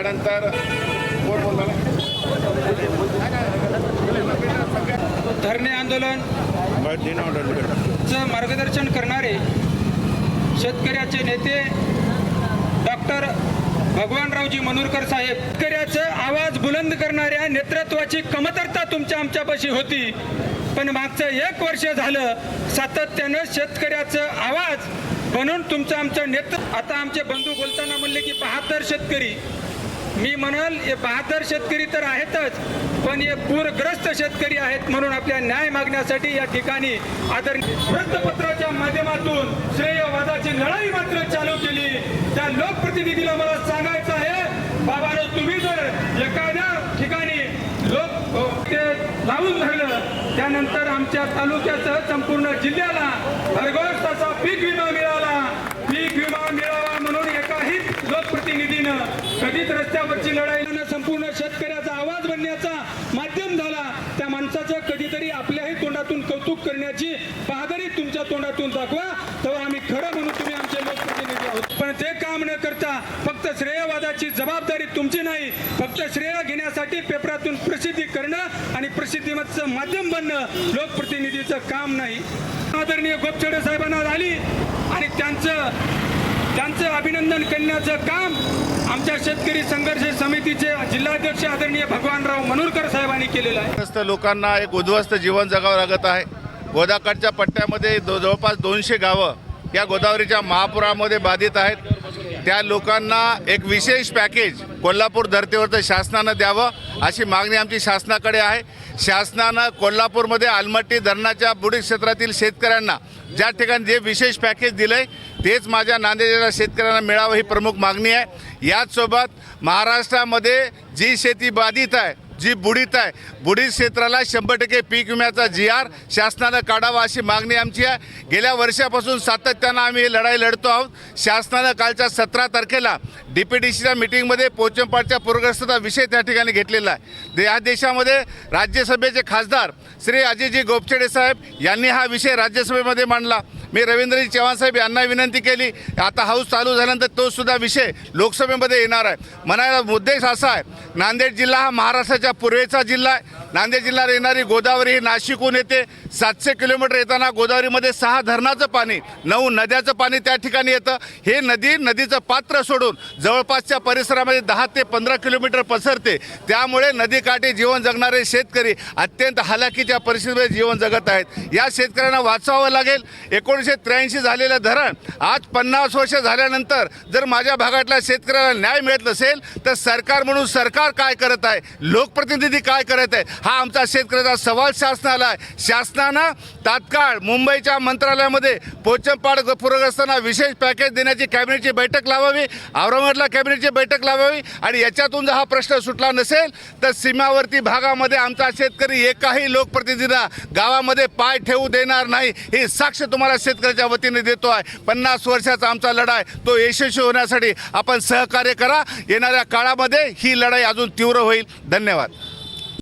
त्यानंतर कोण बोलणार धरणे आंदोलन मार्गदर्शन करणारे शेतकऱ्याचे नेते डॉक्टर भगवानरावजी मनूरकर साहेब, शेतकऱ्याचा आवाज बुलंद करणाऱ्या नेतृत्वाची कमतरता तुमच्या आमच्यापाशी होती, पण मागचं 1 वर्ष झालं सातत्यानं शेतकऱ्याचा आवाज बनून तुमचं आमचं नेतृत्व. आता आमचे बंधू बोलताना म्हणले की 72 शेतकरी, मी म्हणाल हे 72 शेतकरी तर आहेतच, पण हे पूरग्रस्त शेतकरी आहेत. म्हणून आपल्या न्याय मागण्यासाठी या ठिकाणी वृत्तपत्राच्या माध्यमातून श्रेयवादाची लढाई मात्र चालू केली. त्या लोकप्रतिनिधीला मला सांगायचं आहे, बाबांनो, तुम्ही जर एखाद्या ठिकाणी ते लावून धरलं, त्यानंतर आमच्या तालुक्यासह संपूर्ण जिल्ह्याला भरघोस असा पीक विमा मिळाला. पीक विमा मिळावा म्हणून एकाही लोकप्रतिनिधीनं कधीच रस्त्यावरची लढाई संपूर्ण शेतकऱ्याचा आवाज बनण्याचा माध्यम झाला. त्या माणसाचं कधीतरी आपल्याही तोंडातून कौतुक करण्याची बहादरी तुमच्या तोंडातून दाखवा, तेव्हा आम्ही खरं म्हणून तुम्ही आमचे लोकप्रतिनिधी आहोत. पण ते काम न करता फक्त श्रेयवादाची जबाबदारी तुमची नाही, फक्त श्रेय घेण्यासाठी पेपरातून प्रसिद्धी करणं आणि प्रसिद्धीचं माध्यम बनणं लोकप्रतिनिधीचं काम नाही. आदरणीय गोपछडे साहेबांना झाली आणि त्यांचं अभिनंदन करण्याचं काम आमच्या शेतकरी संघर्ष समितीचे जिल्हाध्यक्ष आदरणीय भगवानराव मनूरकर साहेबांनी केलेलं आहे. लोकांना एक उद्ध्वस्त जीवन जगावं लागत आहे. गोदाकाठच्या पट्ट्यामध्ये जवळपास 200 गावं या गोदावरीच्या महापुरामध्ये बाधित आहेत. त्या लोकांना एक विशेष पॅकेज कोल्हापूर धर्तीवरचं शासनानं द्यावं अशी मागणी आमची शासनाकडे आहे. शासनानं कोल्हापूरमध्ये आलमट्टी धरणाच्या बुडीत क्षेत्रातील शेतकऱ्यांना ज्या ठिकाणी जे विशेष पॅकेज दिलं आहे तेच माझ्या नांदेड जिल्हा शेतकऱ्यांना मिळावं ही प्रमुख मागणी आहे. याचसोबत महाराष्ट्रामध्ये जी शेती बाधित आहे, जी बुडीत आहे, बुडीत क्षेत्राला 100% पीक विम्याचा GR शासनानं काढावा अशी मागणी आमची आहे. गेल्या वर्षापासून सातत्यानं आम्ही ही लढाई लढतो आहोत. शासनानं कालच्या 17 तारखेला DPDCच्या मिटिंगमध्ये पोचमपाडच्या पूरग्रस्ताचा विषय त्या ठिकाणी घेतलेला आहे. या देशामध्ये राज्यसभेचे खासदार श्री अजयजी गोपछडे साहेब यांनी हा विषय राज्यसभेमध्ये मांडला. मी रवींद्रजी चव्हाण साहेब यांना विनंती केली. आता हाऊस चालू झाल्यानंतर तो सुद्धा विषय लोकसभेमध्ये येणार आहे. म्हणायला उद्देश असा आहे, नांदेड जिल्हा हा महाराष्ट्राच्या पूर्वेचा जिल्हा आहे. नांदेड जिल्ह्यात येणारी गोदावरी ही नाशिकहून येते. 700 किलोमीटर येताना गोदावरीमध्ये 6 धरणाचं पाणी, 9 नद्याचं पाणी त्या ठिकाणी येतं. हे नदीचं पात्र सोडून जवळपासच्या परिसरामध्ये 10 ते 15 किलोमीटर पसरते. त्यामुळे नदीकाठी जीवन जगणारे शेतकरी अत्यंत हालाकीच्या परिस्थितीमध्ये जीवन जगत आहेत. या शेतकऱ्यांना वाचवावं लागेल. 1983 झालेलं धरण आज 50 वर्ष झाल्यानंतर जर माझ्या भागातल्या शेतकऱ्याला न्याय मिळत नसेल तर सरकार म्हणून सरकार काय करत आहे, लोकप्रतिनिधी काय करत आहे, हा आमचा शेतकऱ्याचा सवाल शासनाला आहे. शासनानं तात्काळ मुंबईच्या मंत्रालयामध्ये पोचमपाड पूरग्रस्तांना विशेष पॅकेज देण्याची कॅबिनेटची बैठक लावावी, औरंगाबादला कॅबिनेटची बैठक लावावी आणि याच्यातून जर हा प्रश्न सुटला नसेल तर सीमावर्ती भागामध्ये आमचा शेतकरी एकाही लोकप्रतिनिधीला गावामध्ये पाय ठेवू देणार नाही. ही साक्ष तुम्हाला शेतकऱ्याच्या वतीने देतो आहे. 50 वर्षाचा आमचा लढा आहे, तो यशस्वी होण्यासाठी आपण सहकार्य करा. येणाऱ्या काळामध्ये ही लढाई अजून तीव्र होईल. धन्यवाद.